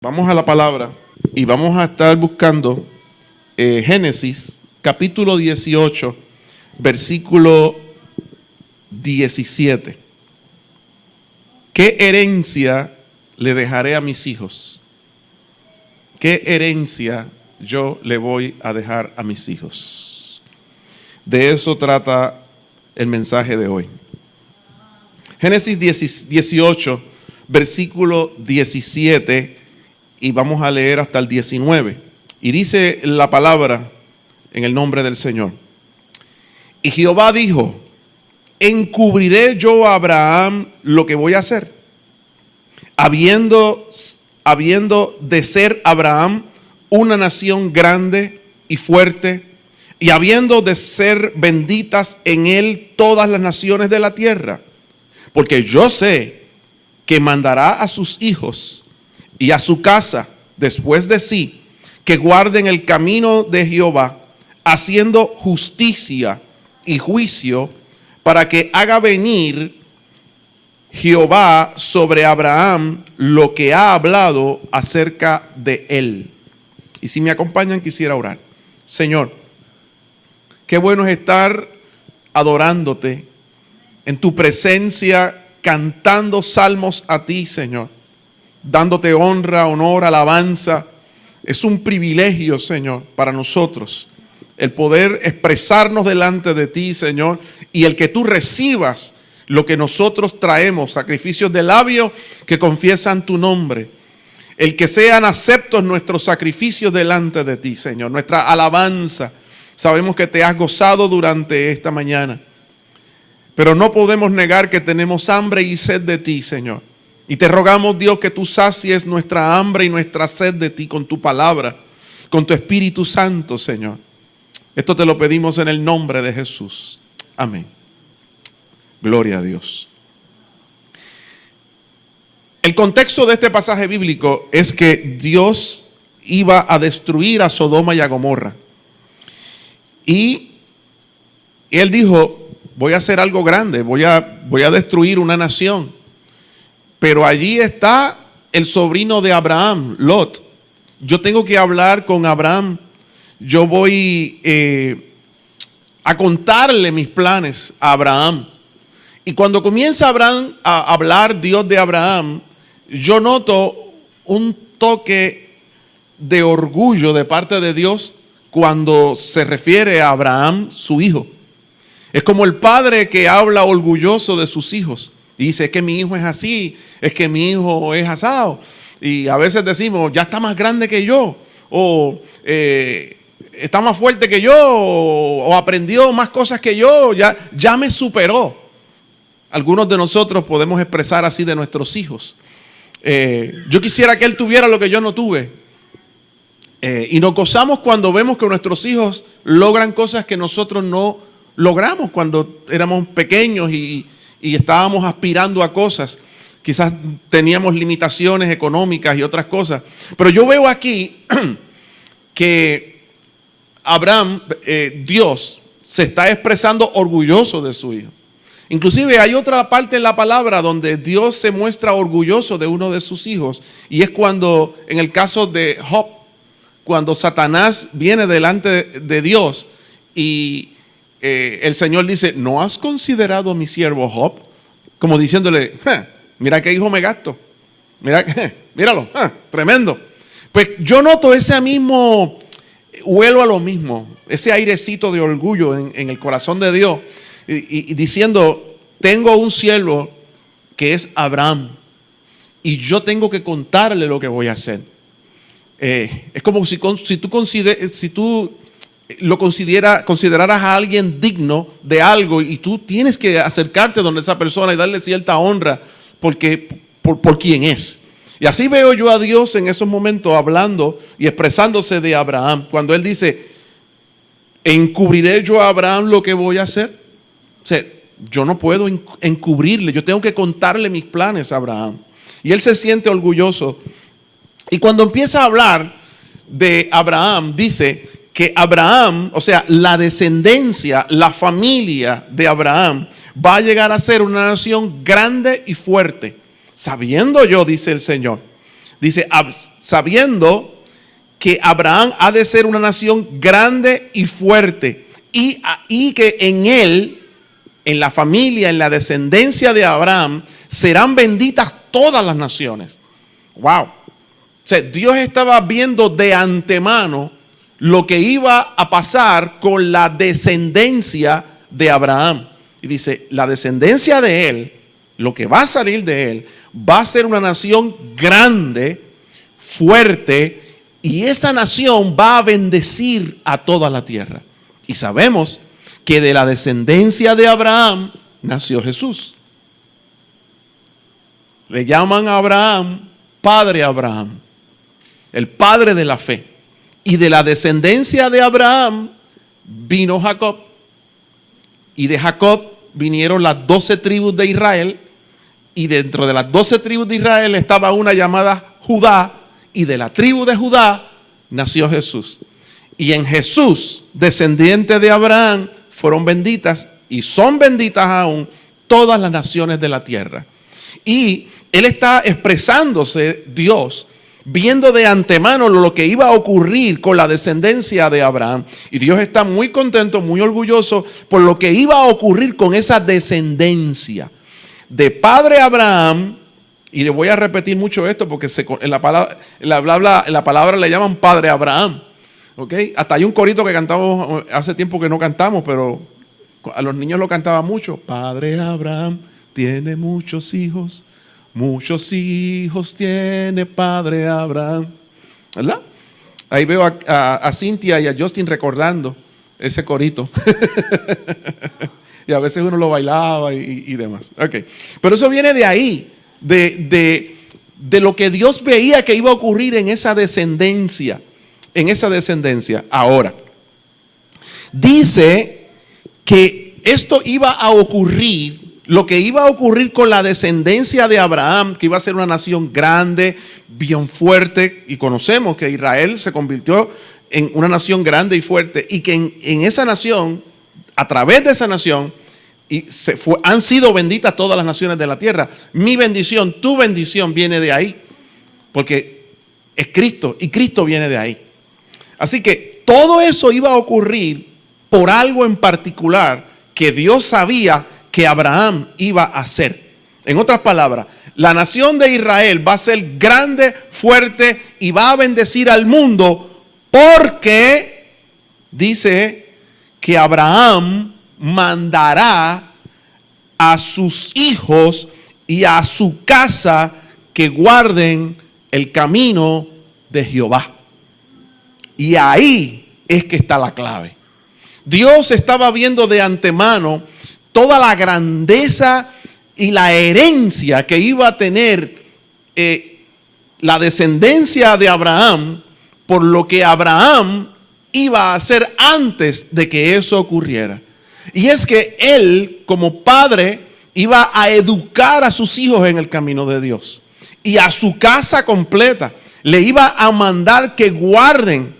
Vamos a la palabra y vamos a estar buscando Génesis capítulo 18, versículo 17. ¿Qué herencia le dejaré a mis hijos? ¿Qué herencia yo le voy a dejar a mis hijos? De eso trata el mensaje de hoy. Génesis 18, versículo 17. Y vamos a leer hasta el 19. Y dice la palabra en el nombre del Señor. Y Jehová dijo: ¿encubriré yo a Abraham lo que voy a hacer? Habiendo de ser Abraham una nación grande y fuerte, y habiendo de ser benditas en él todas las naciones de la tierra. Porque yo sé que mandará a sus hijos y a su casa después de sí, que guarden el camino de Jehová, haciendo justicia y juicio, para que haga venir Jehová sobre Abraham lo que ha hablado acerca de él. Y si me acompañan, quisiera orar. Señor, qué bueno es estar adorándote en tu presencia, cantando salmos a ti, Señor, dándote honra, honor, alabanza. Es un privilegio, Señor, para nosotros el poder expresarnos delante de ti, Señor, y el que tú recibas lo que nosotros traemos, sacrificios de labios que confiesan tu nombre. El que sean aceptos nuestros sacrificios delante de ti, Señor, nuestra alabanza. Sabemos que te has gozado durante esta mañana, pero no podemos negar que tenemos hambre y sed de ti, Señor. Y te rogamos, Dios, que tú sacies nuestra hambre y nuestra sed de ti con tu palabra, con tu Espíritu Santo, Señor. Esto te lo pedimos en el nombre de Jesús. Amén. Gloria a Dios. El contexto de este pasaje bíblico es que Dios iba a destruir a Sodoma y a Gomorra. Y Él dijo: voy a hacer algo grande, voy a destruir una nación. Pero allí está el sobrino de Abraham, Lot. Yo tengo que hablar con Abraham. Yo voy a contarle mis planes a Abraham. Y cuando comienza Abraham a hablar Dios de Abraham, yo noto un toque de orgullo de parte de Dios cuando se refiere a Abraham, su hijo. Es como el padre que habla orgulloso de sus hijos. Y dice: es que mi hijo es así, es que mi hijo es asado. Y a veces decimos: ya está más grande que yo, o está más fuerte que yo, o aprendió más cosas que yo, ya me superó. Algunos de nosotros podemos expresar así de nuestros hijos. Yo quisiera que él tuviera lo que yo no tuve. Y nos gozamos cuando vemos que nuestros hijos logran cosas que nosotros no logramos cuando éramos pequeños y estábamos aspirando a cosas. Quizás teníamos limitaciones económicas y otras cosas. Pero yo veo aquí que Abraham, Dios, se está expresando orgulloso de su hijo. Inclusive hay otra parte en la palabra donde Dios se muestra orgulloso de uno de sus hijos. Y es cuando, en el caso de Job, cuando Satanás viene delante de Dios y el Señor dice: ¿no has considerado a mi siervo Job? Como diciéndole: mira qué hijo me gasto. Míralo, tremendo. Pues yo noto ese mismo, huelo a lo mismo, ese airecito de orgullo en el corazón de Dios. Y diciendo: tengo un siervo que es Abraham, y yo tengo que contarle lo que voy a hacer. Es como si tú lo consideraras a alguien digno de algo, y tú tienes que acercarte donde esa persona y darle cierta honra por quien es. Y así veo yo a Dios en esos momentos hablando y expresándose de Abraham, cuando él dice: ¿encubriré yo a Abraham lo que voy a hacer? O sea, yo no puedo encubrirle, yo tengo que contarle mis planes a Abraham. Y él se siente orgulloso. Y cuando empieza a hablar de Abraham, dice que Abraham, o sea, la descendencia, la familia de Abraham va a llegar a ser una nación grande y fuerte. Sabiendo yo, dice el Señor, Dice, sabiendo que Abraham ha de ser una nación grande y fuerte, y que en él, en la familia, en la descendencia de Abraham, serán benditas todas las naciones. Wow. O sea, Dios estaba viendo de antemano lo que iba a pasar con la descendencia de Abraham. Y dice, la descendencia de él, lo que va a salir de él, va a ser una nación grande, fuerte, y esa nación va a bendecir a toda la tierra. Y sabemos que de la descendencia de Abraham nació Jesús. Le llaman a Abraham Padre Abraham, el padre de la fe. Y de la descendencia de Abraham vino Jacob. Y de Jacob vinieron las 12 tribus de Israel. Y dentro de las 12 tribus de Israel estaba una llamada Judá. Y de la tribu de Judá nació Jesús. Y en Jesús, descendiente de Abraham, fueron benditas y son benditas aún todas las naciones de la tierra. Y él está expresándose, Dios, viendo de antemano lo que iba a ocurrir con la descendencia de Abraham. Y Dios está muy contento, muy orgulloso por lo que iba a ocurrir con esa descendencia. De padre Abraham, y le voy a repetir mucho esto porque en la palabra le llaman Padre Abraham. ¿Okay? Hasta hay un corito que cantamos hace tiempo que no cantamos, pero a los niños lo cantaba mucho. Padre Abraham tiene muchos hijos tiene Padre Abraham. ¿Verdad? Ahí veo a Cintia y a Justin recordando ese corito. Y a veces uno lo bailaba y demás. Okay. Pero eso viene de ahí. De lo que Dios veía que iba a ocurrir en esa descendencia. Ahora, dice que esto iba a ocurrir, lo que iba a ocurrir con la descendencia de Abraham, que iba a ser una nación grande, bien fuerte, y conocemos que Israel se convirtió en una nación grande y fuerte, y que en esa nación, a través de esa nación, han sido benditas todas las naciones de la tierra. Mi bendición, tu bendición viene de ahí, porque es Cristo y Cristo viene de ahí. Así que todo eso iba a ocurrir por algo en particular que Dios sabía que Abraham iba a hacer. En otras palabras, la nación de Israel va a ser grande, fuerte y va a bendecir al mundo porque dice que Abraham mandará a sus hijos y a su casa que guarden el camino de Jehová. Y ahí es que está la clave. Dios estaba viendo de antemano toda la grandeza y la herencia que iba a tener la descendencia de Abraham por lo que Abraham iba a hacer antes de que eso ocurriera. Y es que él, como padre, iba a educar a sus hijos en el camino de Dios. Y a su casa completa le iba a mandar que guarden,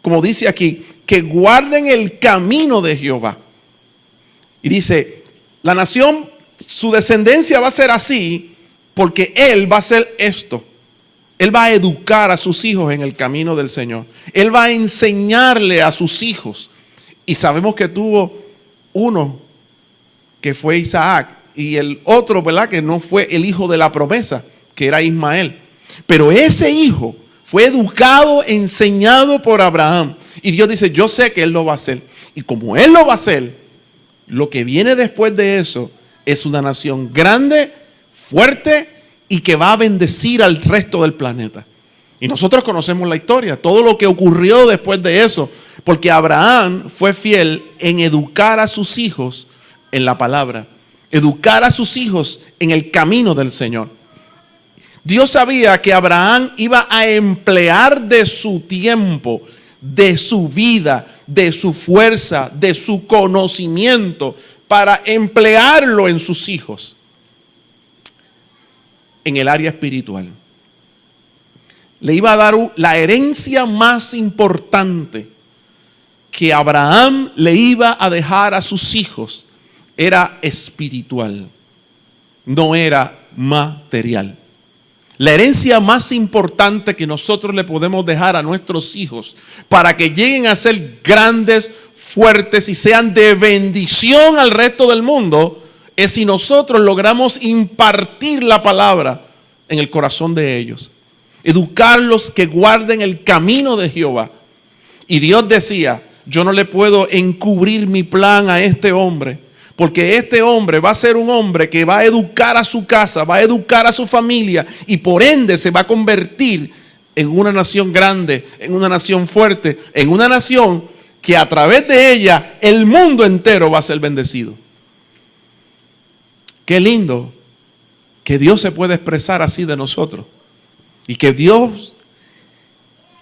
como dice aquí, que guarden el camino de Jehová. Y dice, la nación, su descendencia va a ser así porque él va a hacer esto. Él va a educar a sus hijos en el camino del Señor. Él va a enseñarle a sus hijos. Y sabemos que tuvo uno que fue Isaac y el otro, ¿verdad?, que no fue el hijo de la promesa, que era Ismael. Pero ese hijo fue educado, enseñado por Abraham. Y Dios dice, yo sé que él lo va a hacer. Y como él lo va a hacer, lo que viene después de eso es una nación grande, fuerte y que va a bendecir al resto del planeta. Y nosotros conocemos la historia, todo lo que ocurrió después de eso, porque Abraham fue fiel en educar a sus hijos en la palabra, educar a sus hijos en el camino del Señor. Dios sabía que Abraham iba a emplear de su tiempo, de su vida, de su fuerza, de su conocimiento para emplearlo en sus hijos, en el área espiritual. Le iba a dar la herencia más importante que Abraham le iba a dejar a sus hijos. Era espiritual, no era material. La herencia más importante que nosotros le podemos dejar a nuestros hijos para que lleguen a ser grandes, fuertes y sean de bendición al resto del mundo es si nosotros logramos impartir la palabra en el corazón de ellos. Educarlos que guarden el camino de Jehová. Y Dios decía, yo no le puedo encubrir mi plan a este hombre, porque este hombre va a ser un hombre que va a educar a su casa, va a educar a su familia y por ende se va a convertir en una nación grande, en una nación fuerte, en una nación que a través de ella el mundo entero va a ser bendecido. Qué lindo que Dios se pueda expresar así de nosotros y que Dios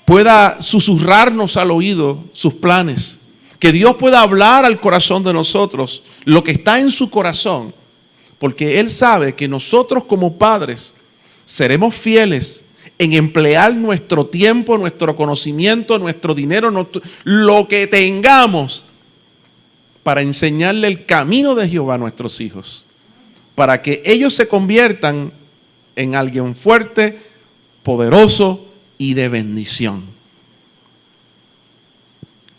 pueda susurrarnos al oído sus planes. Que Dios pueda hablar al corazón de nosotros lo que está en su corazón, porque Él sabe que nosotros como padres seremos fieles en emplear nuestro tiempo, nuestro conocimiento, nuestro dinero, lo que tengamos para enseñarle el camino de Jehová a nuestros hijos, para que ellos se conviertan en alguien fuerte, poderoso y de bendición.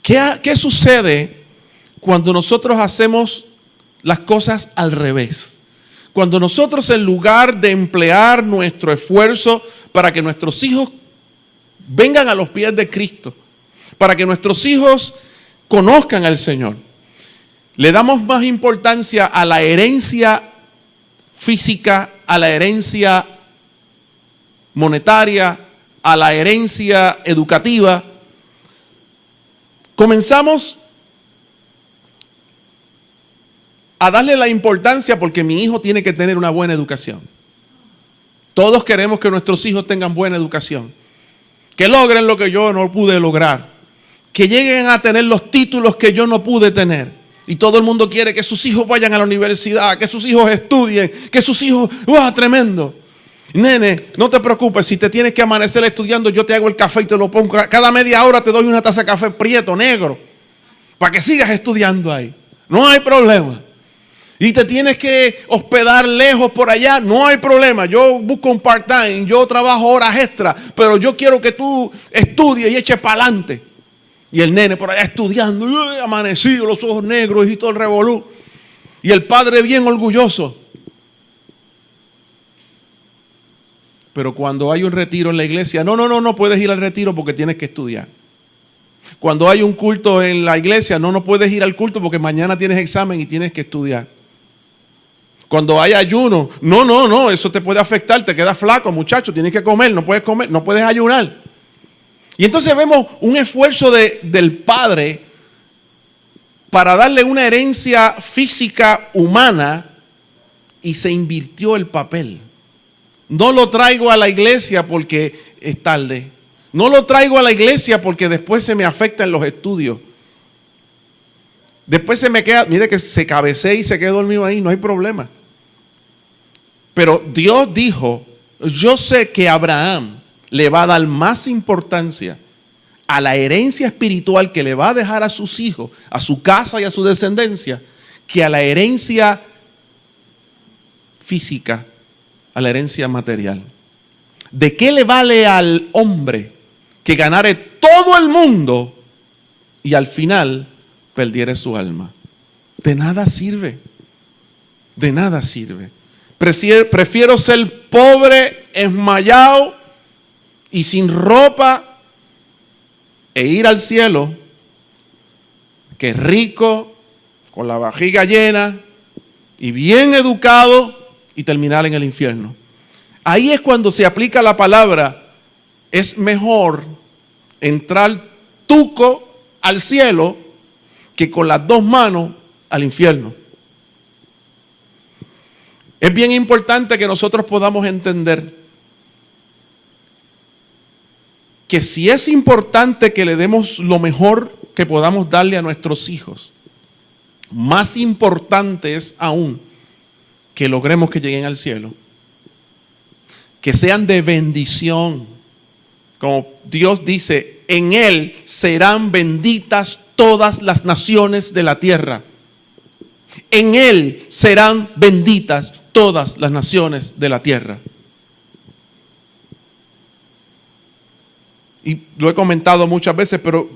¿Qué sucede cuando nosotros hacemos las cosas al revés? Cuando nosotros, en lugar de emplear nuestro esfuerzo para que nuestros hijos vengan a los pies de Cristo, para que nuestros hijos conozcan al Señor, le damos más importancia a la herencia física, a la herencia monetaria, a la herencia educativa. Comenzamos a darle la importancia porque mi hijo tiene que tener una buena educación. Todos queremos que nuestros hijos tengan buena educación, que logren lo que yo no pude lograr, que lleguen a tener los títulos que yo no pude tener. Y todo el mundo quiere que sus hijos vayan a la universidad, que sus hijos estudien, que sus hijos, ¡wow! Tremendo. Nene, no te preocupes, si te tienes que amanecer estudiando, yo te hago el café y te lo pongo. Cada media hora te doy una taza de café prieto, negro, para que sigas estudiando ahí. No hay problema. Y te tienes que hospedar lejos por allá, no hay problema. Yo busco un part-time, yo trabajo horas extra, pero yo quiero que tú estudies y eches para adelante. Y el nene por allá estudiando, amanecido, los ojos negros y todo el revolú. Y el padre bien orgulloso. Pero cuando hay un retiro en la iglesia, no puedes ir al retiro porque tienes que estudiar. Cuando hay un culto en la iglesia, no puedes ir al culto porque mañana tienes examen y tienes que estudiar. Cuando hay ayuno, no, eso te puede afectar, te quedas flaco, muchacho, tienes que comer, no puedes ayunar. Y entonces vemos un esfuerzo del padre para darle una herencia física humana y se invirtió el papel. No lo traigo a la iglesia porque es tarde. No lo traigo a la iglesia porque después se me afecta en los estudios. Después se me queda, mire que se cabecea y se queda dormido ahí, no hay problema. Pero Dios dijo, yo sé que Abraham le va a dar más importancia a la herencia espiritual que le va a dejar a sus hijos, a su casa y a su descendencia, que a la herencia física, a la herencia material. ¿De qué le vale al hombre que ganare todo el mundo y al final perdiere su alma? De nada sirve. De nada sirve. Prefiero ser pobre, esmayado y sin ropa e ir al cielo que rico, con la vajiga llena y bien educado y terminar en el infierno. Ahí es cuando se aplica la palabra, es mejor entrar tuco al cielo que con las dos manos al infierno. Es bien importante que nosotros podamos entender que si es importante que le demos lo mejor que podamos darle a nuestros hijos, más importante es aún que logremos que lleguen al cielo, que sean de bendición. Como Dios dice, en Él serán benditas todas las naciones de la tierra. En Él serán benditas todas las naciones de la tierra. Y lo he comentado muchas veces, pero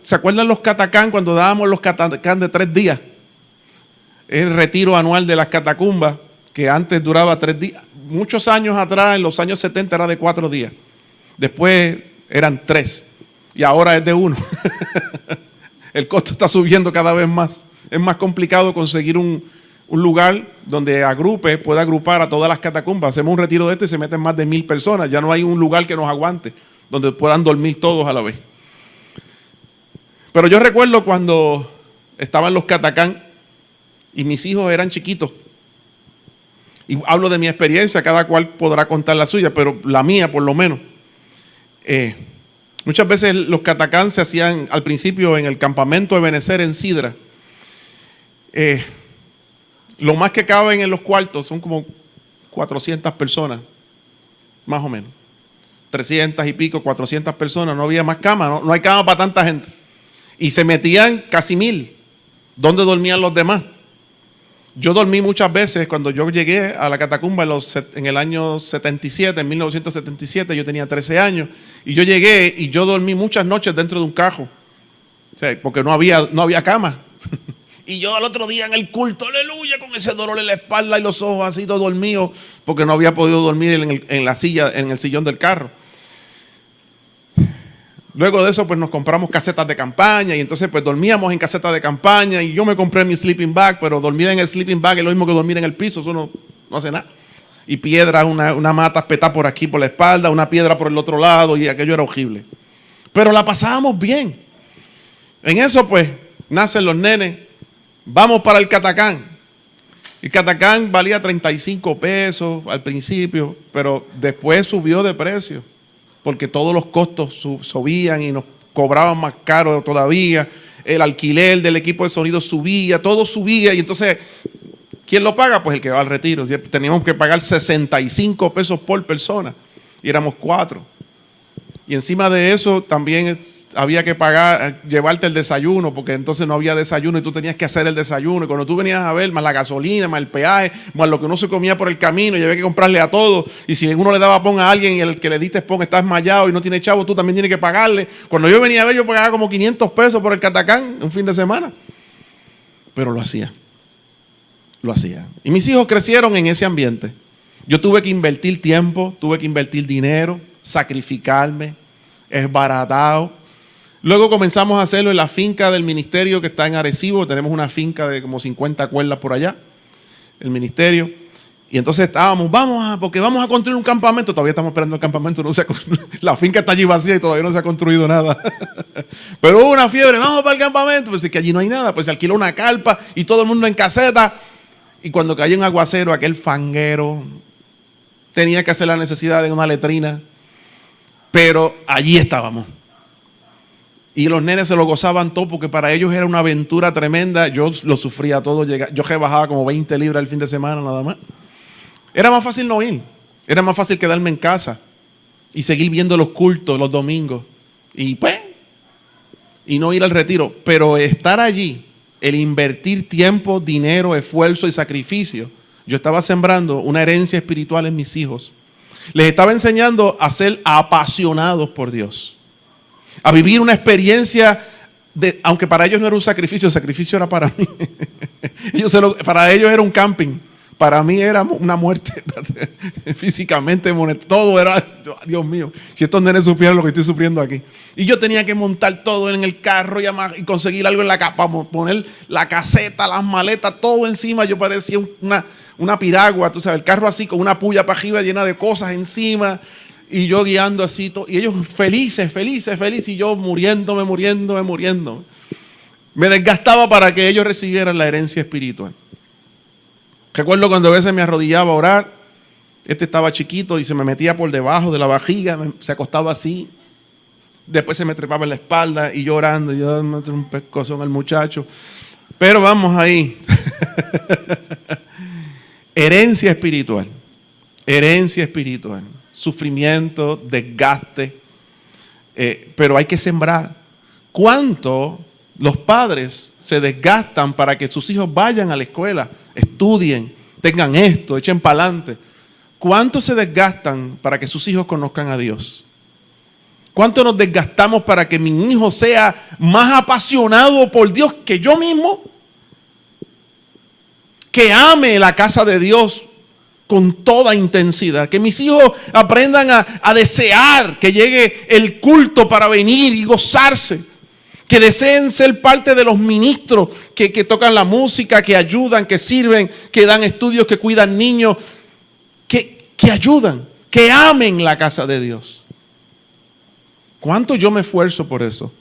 ¿se acuerdan los catacán cuando dábamos los catacán de 3 días? El retiro anual de las catacumbas, que antes duraba 3 días. Muchos años atrás, en los años 70, era de 4 días. Después eran 3. Y ahora es de 1. El costo está subiendo cada vez más. Es más complicado conseguir un lugar donde pueda agrupar a todas las catacumbas. Hacemos un retiro de esto y se meten más de 1000 personas. Ya no hay un lugar que nos aguante, donde puedan dormir todos a la vez. Pero yo recuerdo cuando estaban los catacán y mis hijos eran chiquitos. Y hablo de mi experiencia, cada cual podrá contar la suya, pero la mía por lo menos. Muchas veces los catacán se hacían al principio en el campamento de Benecer en Sidra. Lo más que caben en los cuartos son como 400 personas, más o menos. 300 y pico, 400 personas, no había más cama, no hay cama para tanta gente. Y se metían casi 1000. ¿Dónde dormían los demás? Yo dormí muchas veces cuando yo llegué a la catacumba en el año 77, en 1977, yo tenía 13 años, y yo llegué y yo dormí muchas noches dentro de un cajo, o sea, porque no había cama. Y yo al otro día en el culto, aleluya, con ese dolor en la espalda y los ojos así todo dormidos, porque no había podido dormir en la silla, en el sillón del carro. Luego de eso, pues nos compramos casetas de campaña y entonces pues dormíamos en casetas de campaña y yo me compré mi sleeping bag, pero dormir en el sleeping bag es lo mismo que dormir en el piso, eso no hace nada. Y piedra, una mata espetada por aquí por la espalda, una piedra por el otro lado y aquello era horrible. Pero la pasábamos bien. En eso pues nacen los nenes, vamos para el catacán. El catacán valía 35 pesos al principio, pero después subió de precio, porque todos los costos subían y nos cobraban más caro todavía. El alquiler del equipo de sonido subía, todo subía. Y entonces, ¿quién lo paga? Pues el que va al retiro. Teníamos que pagar 65 pesos por persona y éramos 4. Y encima de eso también había que pagar, llevarte el desayuno, porque entonces no había desayuno y tú tenías que hacer el desayuno. Y cuando tú venías a ver, más la gasolina, más el peaje, más lo que uno se comía por el camino, y había que comprarle a todos. Y si uno le daba pon a alguien y el que le diste pon está desmayado y no tiene chavo, tú también tienes que pagarle. Cuando yo venía a ver, yo pagaba como 500 pesos por el catacán un fin de semana. Pero lo hacía. Lo hacía. Y mis hijos crecieron en ese ambiente. Yo tuve que invertir tiempo, tuve que invertir dinero, sacrificarme, esbaratado. Luego comenzamos a hacerlo en la finca del ministerio que está en Arecibo. Tenemos una finca de como 50 cuerdas por allá, el ministerio. Y entonces estábamos, porque vamos a construir un campamento. Todavía estamos esperando el campamento, la finca está allí vacía y todavía no se ha construido nada. Pero hubo una fiebre, vamos para el campamento. Pues es que allí no hay nada, pues se alquiló una carpa y todo el mundo en caseta. Y cuando cayó un aguacero, aquel fanguero tenía que hacer la necesidad de una letrina. Pero allí estábamos. Y los nenes se lo gozaban todo porque para ellos era una aventura tremenda. Yo lo sufría todo. Yo rebajaba como 20 libras el fin de semana nada más. Era más fácil no ir. Era más fácil quedarme en casa y seguir viendo los cultos los domingos. Y no ir al retiro. Pero estar allí, el invertir tiempo, dinero, esfuerzo y sacrificio. Yo estaba sembrando una herencia espiritual en mis hijos. Les estaba enseñando a ser apasionados por Dios, a vivir una experiencia, aunque para ellos no era un sacrificio, el sacrificio era para mí. Para ellos era un camping, para mí era una muerte físicamente, todo era, Dios mío, si estos nenes supieran lo que estoy sufriendo aquí. Y yo tenía que montar todo en el carro y conseguir algo en la capa, poner la caseta, las maletas, todo encima. Yo parecía una piragua, tú sabes, el carro así con una puya para arriba llena de cosas encima y yo guiando así, y ellos felices, y yo muriéndome. Me desgastaba para que ellos recibieran la herencia espiritual. Recuerdo cuando a veces me arrodillaba a orar, estaba chiquito y se me metía por debajo de la vajiga, se acostaba así, después se me trepaba en la espalda y yo orando, yo me metí un pescozón al muchacho, pero vamos ahí. Herencia espiritual, sufrimiento, desgaste, pero hay que sembrar. ¿Cuánto los padres se desgastan para que sus hijos vayan a la escuela, estudien, tengan esto, echen para adelante? ¿Cuánto se desgastan para que sus hijos conozcan a Dios? ¿Cuánto nos desgastamos para que mi hijo sea más apasionado por Dios que yo mismo? Que ame la casa de Dios con toda intensidad. Que mis hijos aprendan a desear que llegue el culto para venir y gozarse. Que deseen ser parte de los ministros que tocan la música, que ayudan, que sirven, que dan estudios, que cuidan niños, que ayudan, que amen la casa de Dios. ¿Cuánto yo me esfuerzo por eso?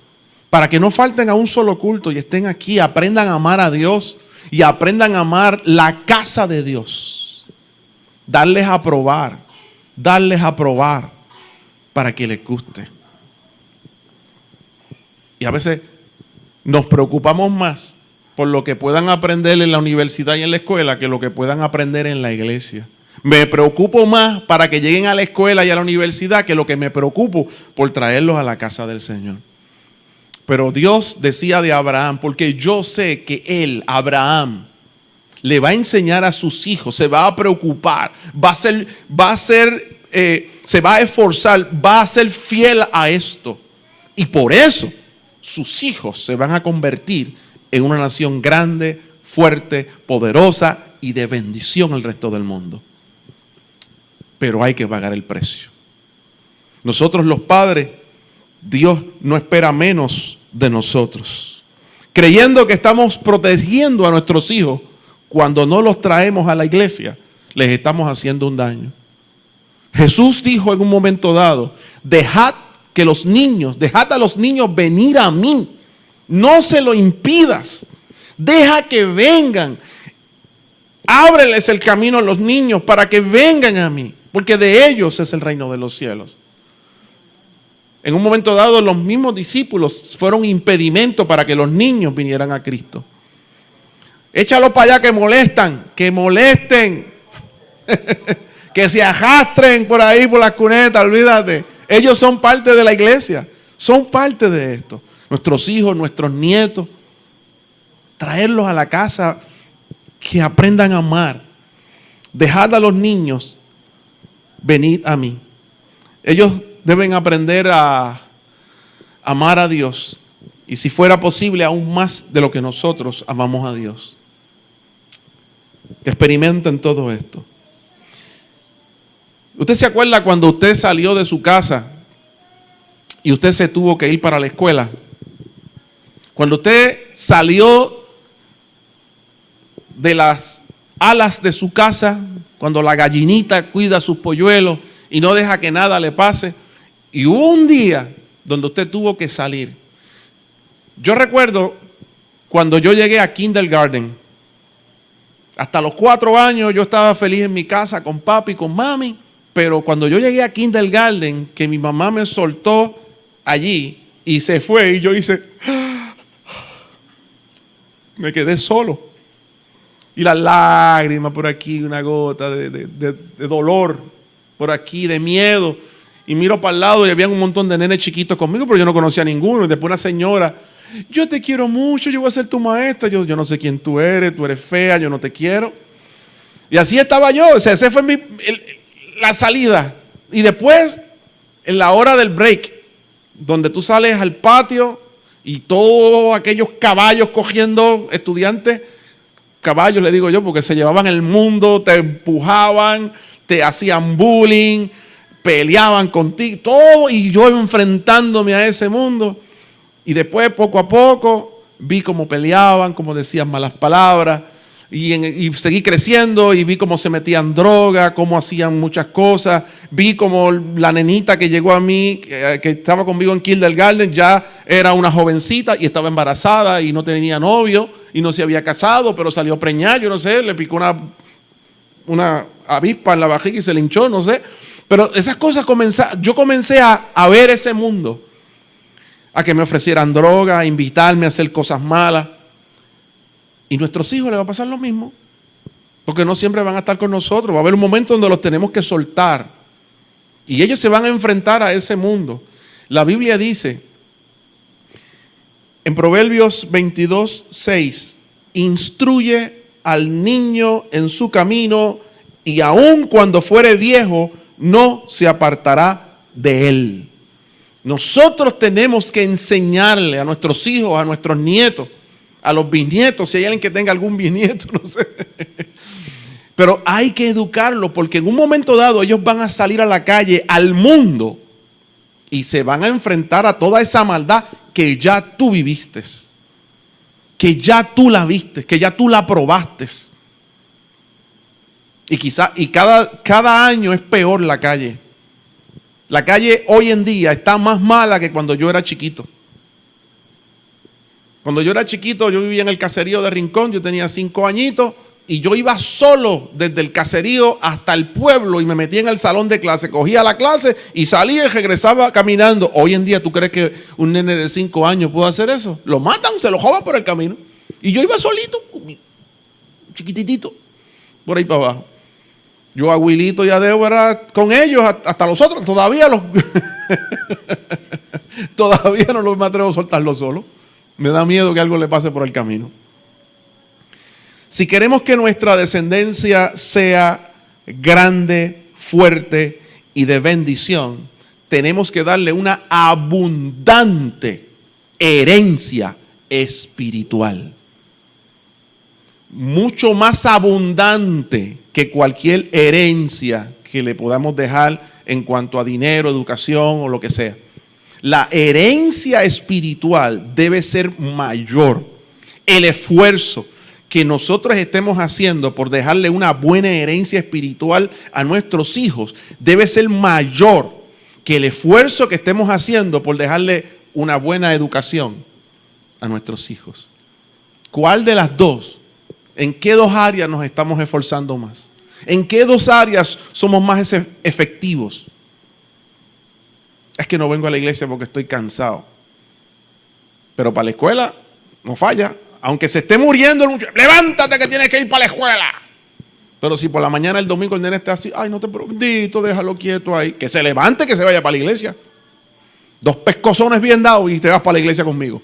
Para que no falten a un solo culto y estén aquí, aprendan a amar a Dios y aprendan a amar la casa de Dios. Darles a probar para que les guste. Y a veces nos preocupamos más por lo que puedan aprender en la universidad y en la escuela que lo que puedan aprender en la iglesia. Me preocupo más para que lleguen a la escuela y a la universidad que lo que me preocupo por traerlos a la casa del Señor. Pero Dios decía de Abraham, porque yo sé que él, Abraham, le va a enseñar a sus hijos, se va a preocupar, se va a esforzar, va a ser fiel a esto. Y por eso sus hijos se van a convertir en una nación grande, fuerte, poderosa y de bendición al resto del mundo. Pero hay que pagar el precio. Nosotros los padres, Dios no espera menos de nosotros. Creyendo que estamos protegiendo a nuestros hijos, cuando no los traemos a la iglesia, les estamos haciendo un daño. Jesús dijo en un momento dado, dejad a los niños venir a mí. No se lo impidas. Deja que vengan. Ábreles el camino a los niños para que vengan a mí, porque de ellos es el reino de los cielos. En un momento dado, los mismos discípulos fueron impedimento para que los niños vinieran a Cristo. Échalos para allá que molesten, que se arrastren por ahí por las cunetas, olvídate. Ellos son parte de la iglesia, son parte de esto. Nuestros hijos, nuestros nietos, traerlos a la casa, que aprendan a amar. Dejad a los niños, venid a mí. Ellos deben aprender a amar a Dios. Y si fuera posible, aún más de lo que nosotros amamos a Dios. Experimenten todo esto. ¿Usted se acuerda cuando usted salió de su casa y usted se tuvo que ir para la escuela? Cuando usted salió de las alas de su casa, cuando la gallinita cuida a sus polluelos y no deja que nada le pase, y hubo un día donde usted tuvo que salir. Yo recuerdo cuando yo llegué a kindergarten, hasta los 4 años yo estaba feliz en mi casa con papi y con mami, pero cuando yo llegué a kindergarten, que mi mamá me soltó allí y se fue, y yo hice, me quedé solo. Y las lágrimas por aquí, una gota de dolor por aquí, de miedo. Y miro para el lado y había un montón de nenes chiquitos conmigo, pero yo no conocía a ninguno. Y después una señora, yo te quiero mucho, yo voy a ser tu maestra. Yo no sé quién tú eres fea, yo no te quiero. Y así estaba yo, o sea, esa fue la salida. Y después, en la hora del break, donde tú sales al patio y todos aquellos caballos cogiendo estudiantes, caballos le digo yo, porque se llevaban el mundo, te empujaban, te hacían bullying, peleaban contigo, todo, y yo enfrentándome a ese mundo. Y después, poco a poco, vi cómo peleaban, cómo decían malas palabras, y seguí creciendo, y vi cómo se metían droga, cómo hacían muchas cosas. Vi cómo la nenita que llegó a mí, que estaba conmigo en kindergarten, ya era una jovencita y estaba embarazada y no tenía novio y no se había casado, pero salió preñada, yo no sé, le picó una avispa en la barriga y se le hinchó, no sé. Pero esas cosas yo comencé a ver ese mundo, a que me ofrecieran droga, a invitarme a hacer cosas malas. Y a nuestros hijos les va a pasar lo mismo, porque no siempre van a estar con nosotros. Va a haber un momento donde los tenemos que soltar y ellos se van a enfrentar a ese mundo. La Biblia dice en Proverbios 22:6, instruye al niño en su camino y aun cuando fuere viejo, no se apartará de él. Nosotros tenemos que enseñarle a nuestros hijos, a nuestros nietos, a los bisnietos, si hay alguien que tenga algún bisnieto, no sé. Pero hay que educarlos, porque en un momento dado ellos van a salir a la calle, al mundo, y se van a enfrentar a toda esa maldad que ya tú viviste, que ya tú la viste, que ya tú la probaste. Y cada año es peor la calle. La calle hoy en día está más mala que cuando yo era chiquito. Cuando yo era chiquito, yo vivía en el caserío de Rincón, yo tenía 5 añitos y yo iba solo desde el caserío hasta el pueblo y me metía en el salón de clase, cogía la clase y salía y regresaba caminando. Hoy en día, ¿tú crees que un nene de 5 años puede hacer eso? Lo matan, se lo jodan por el camino. Y yo iba solito, chiquititito, por ahí para abajo. Yo a Wilito y a Débora con ellos, hasta los otros, todavía no los me atrevo a soltarlos solo. Me da miedo que algo le pase por el camino. Si queremos que nuestra descendencia sea grande, fuerte y de bendición, tenemos que darle una abundante herencia espiritual. Mucho más abundante que cualquier herencia que le podamos dejar en cuanto a dinero, educación o lo que sea. La herencia espiritual debe ser mayor. El esfuerzo que nosotros estemos haciendo por dejarle una buena herencia espiritual a nuestros hijos debe ser mayor que el esfuerzo que estemos haciendo por dejarle una buena educación a nuestros hijos. ¿Cuál de las dos? ¿En qué 2 áreas nos estamos esforzando más? ¿En qué 2 áreas somos más efectivos? Es que no vengo a la iglesia porque estoy cansado. Pero para la escuela no falla. Aunque se esté muriendo el muchacho, levántate que tienes que ir para la escuela. Pero si por la mañana el domingo el nene está así, ay, no te preocupes, déjalo quieto ahí. Que se levante, que se vaya para la iglesia. 2 pescozones bien dados y te vas para la iglesia conmigo.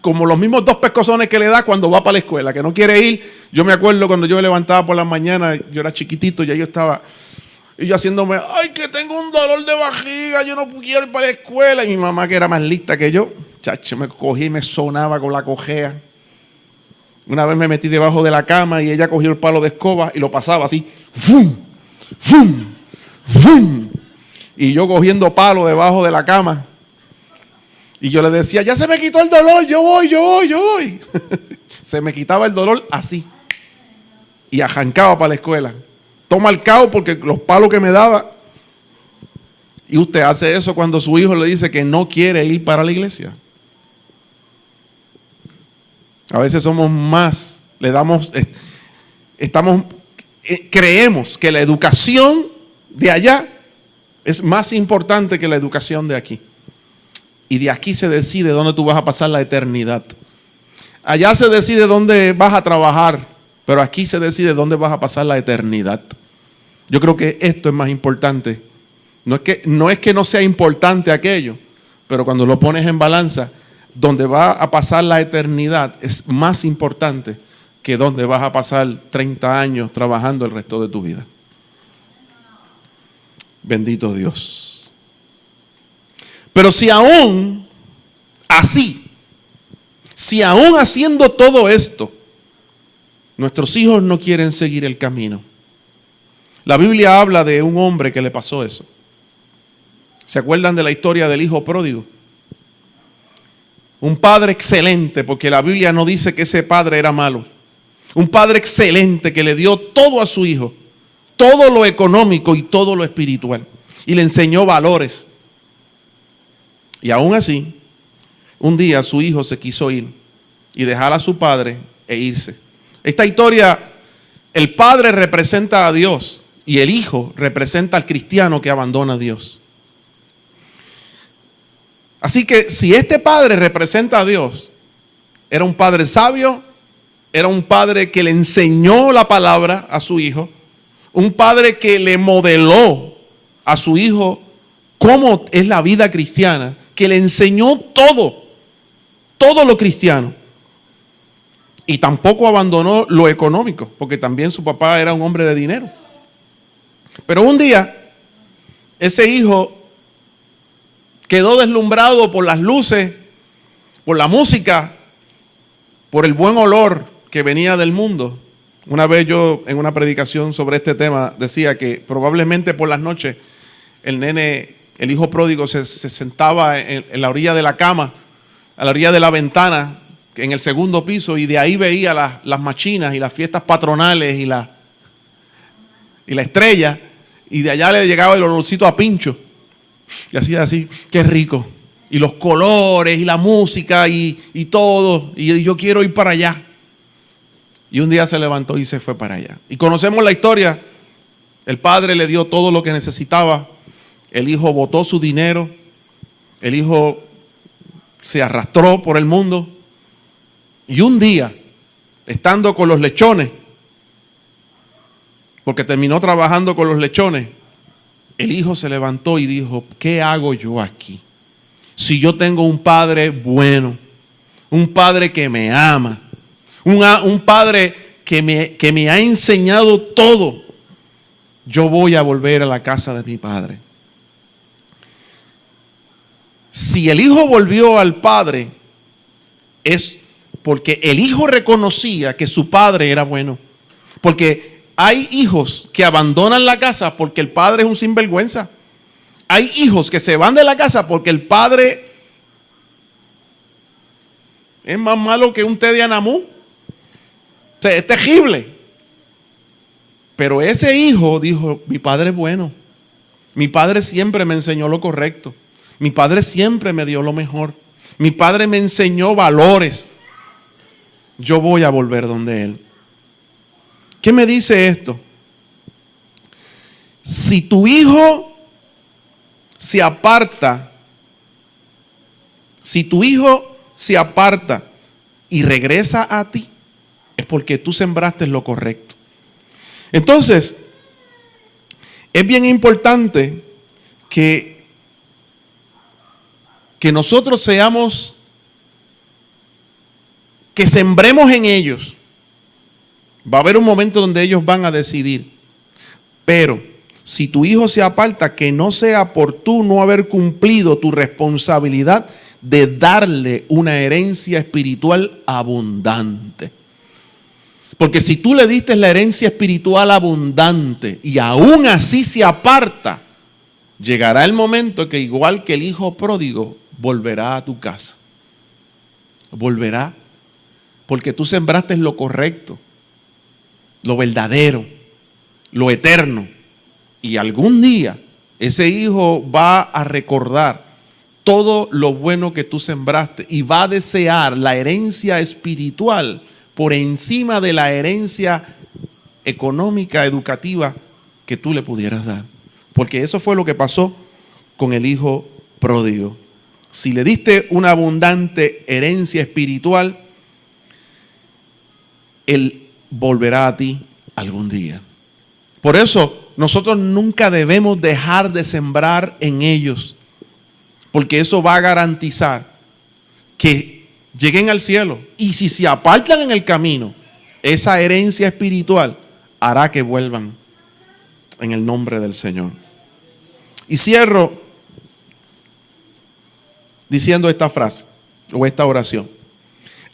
Como los mismos 2 pescozones que le da cuando va para la escuela, que no quiere ir. Yo me acuerdo cuando yo me levantaba por la mañana, yo era chiquitito, ya yo estaba, y yo haciéndome, ay, que tengo un dolor de barriga, yo no quiero ir para la escuela. Y mi mamá, que era más lista que yo, chacho, me cogía y me sonaba con la cojea. Una vez me metí debajo de la cama y ella cogió el palo de escoba y lo pasaba así, ¡fum! ¡fum! ¡fum! Y yo cogiendo palo debajo de la cama. Y yo le decía, ya se me quitó el dolor, yo voy. Se me quitaba el dolor así. Y arrancaba para la escuela. Toma el cao porque los palos que me daba. Y usted hace eso cuando su hijo le dice que no quiere ir para la iglesia. A veces somos más, creemos que la educación de allá es más importante que la educación de aquí. Y de aquí se decide dónde tú vas a pasar la eternidad. Allá se decide dónde vas a trabajar, pero aquí se decide dónde vas a pasar la eternidad. Yo creo que esto es más importante. No es que no sea importante aquello, pero cuando lo pones en balanza, donde va a pasar la eternidad es más importante que donde vas a pasar 30 años trabajando el resto de tu vida. Bendito Dios. Pero si aún haciendo todo esto, nuestros hijos no quieren seguir el camino. La Biblia habla de un hombre que le pasó eso. ¿Se acuerdan de la historia del hijo pródigo? Un padre excelente, porque la Biblia no dice que ese padre era malo. Un padre excelente que le dio todo a su hijo, todo lo económico y todo lo espiritual. Y le enseñó valores. Y aún así, un día su hijo se quiso ir y dejar a su padre e irse. Esta historia, el padre representa a Dios y el hijo representa al cristiano que abandona a Dios. Así que si este padre representa a Dios, era un padre sabio, era un padre que le enseñó la palabra a su hijo, un padre que le modeló a su hijo cómo es la vida cristiana, que le enseñó todo lo cristiano. Y tampoco abandonó lo económico, porque también su papá era un hombre de dinero. Pero un día, ese hijo quedó deslumbrado por las luces, por la música, por el buen olor que venía del mundo. Una vez yo en una predicación sobre este tema decía que probablemente por las noches el hijo pródigo se sentaba en la orilla de la cama, a la orilla de la ventana, en el segundo piso, y de ahí veía las machinas y las fiestas patronales y la estrella, y de allá le llegaba el olorcito a pincho, y hacía así, qué rico, y los colores y la música y todo, y yo quiero ir para allá. Y un día se levantó y se fue para allá. Y conocemos la historia. El padre le dio todo lo que necesitaba. El hijo botó su dinero. El hijo se arrastró por el mundo. Y un día, estando con los lechones, porque terminó trabajando con los lechones, el hijo se levantó y dijo, ¿qué hago yo aquí? Si yo tengo un padre bueno, un padre que me ama, un padre que me ha enseñado todo, yo voy a volver a la casa de mi padre. Si el hijo volvió al padre, es porque el hijo reconocía que su padre era bueno. Porque hay hijos que abandonan la casa porque el padre es un sinvergüenza. Hay hijos que se van de la casa porque el padre es más malo que un té de anamú. O sea, es terrible. Pero ese hijo dijo, mi padre es bueno. Mi padre siempre me enseñó lo correcto. Mi padre siempre me dio lo mejor. Mi padre me enseñó valores. Yo voy a volver donde él. ¿Qué me dice esto? Si tu hijo se aparta, y regresa a ti, es porque tú sembraste lo correcto. Entonces, es bien importante que nosotros que sembremos en ellos. Va a haber un momento donde ellos van a decidir. Pero si tu hijo se aparta, que no sea por tú no haber cumplido tu responsabilidad de darle una herencia espiritual abundante. Porque si tú le diste la herencia espiritual abundante y aún así se aparta, llegará el momento que igual que el hijo pródigo, volverá a tu casa. Volverá porque tú sembraste lo correcto, lo verdadero, lo eterno. Y algún día ese hijo va a recordar todo lo bueno que tú sembraste y va a desear la herencia espiritual por encima de la herencia económica, educativa que tú le pudieras dar. Porque eso fue lo que pasó con el hijo pródigo. Si le diste una abundante herencia espiritual, él volverá a ti algún día. Por eso nosotros nunca debemos dejar de sembrar en ellos, porque eso va a garantizar que lleguen al cielo. Y si se apartan en el camino, esa herencia espiritual hará que vuelvan en el nombre del Señor. Y cierro diciendo esta frase o esta oración.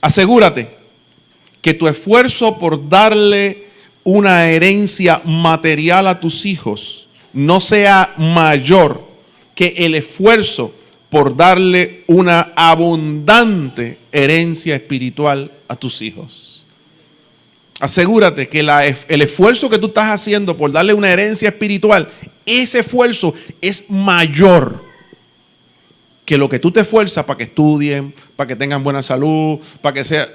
Asegúrate que tu esfuerzo por darle una herencia material a tus hijos no sea mayor que el esfuerzo por darle una abundante herencia espiritual a tus hijos. Asegúrate que el esfuerzo que tú estás haciendo por darle una herencia espiritual, ese esfuerzo es mayor que lo que tú te esfuerzas para que estudien, para que tengan buena salud, para que sea...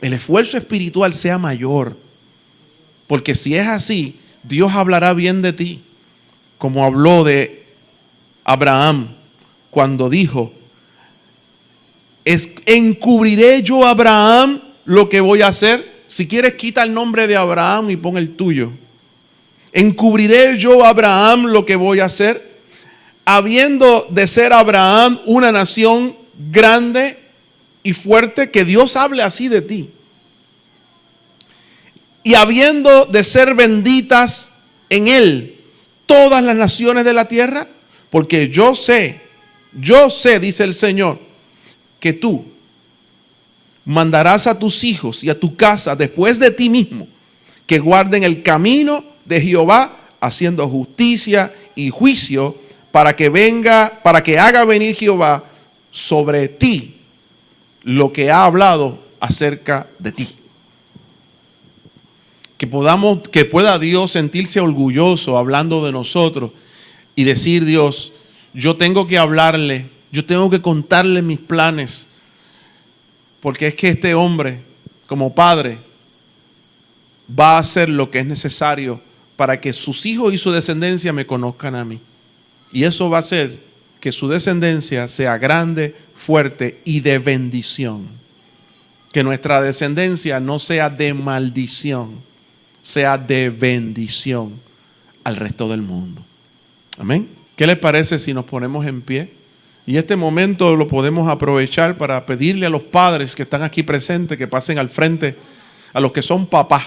El esfuerzo espiritual sea mayor. Porque si es así, Dios hablará bien de ti, como habló de Abraham cuando dijo, encubriré yo a Abraham lo que voy a hacer. Si quieres, quita el nombre de Abraham y pon el tuyo. Encubriré yo a Abraham lo que voy a hacer, habiendo de ser Abraham una nación grande, y fuerte que Dios hable así de ti. Y habiendo de ser benditas en Él todas las naciones de la tierra, porque yo sé, dice el Señor, que tú mandarás a tus hijos y a tu casa después de ti mismo, que guarden el camino de Jehová, haciendo justicia y juicio, para que haga venir Jehová sobre ti lo que ha hablado acerca de ti. Que pueda Dios sentirse orgulloso hablando de nosotros y decir: Dios, yo tengo que hablarle, yo tengo que contarle mis planes, porque es que este hombre, como padre, va a hacer lo que es necesario para que sus hijos y su descendencia me conozcan a mí. Y eso va a hacer que su descendencia sea grande, fuerte y de bendición. Que nuestra descendencia no sea de maldición, sea de bendición al resto del mundo. Amén. ¿Qué les parece si nos ponemos en pie? Y este momento lo podemos aprovechar para pedirle a los padres que están aquí presentes que pasen al frente, a los que son papás.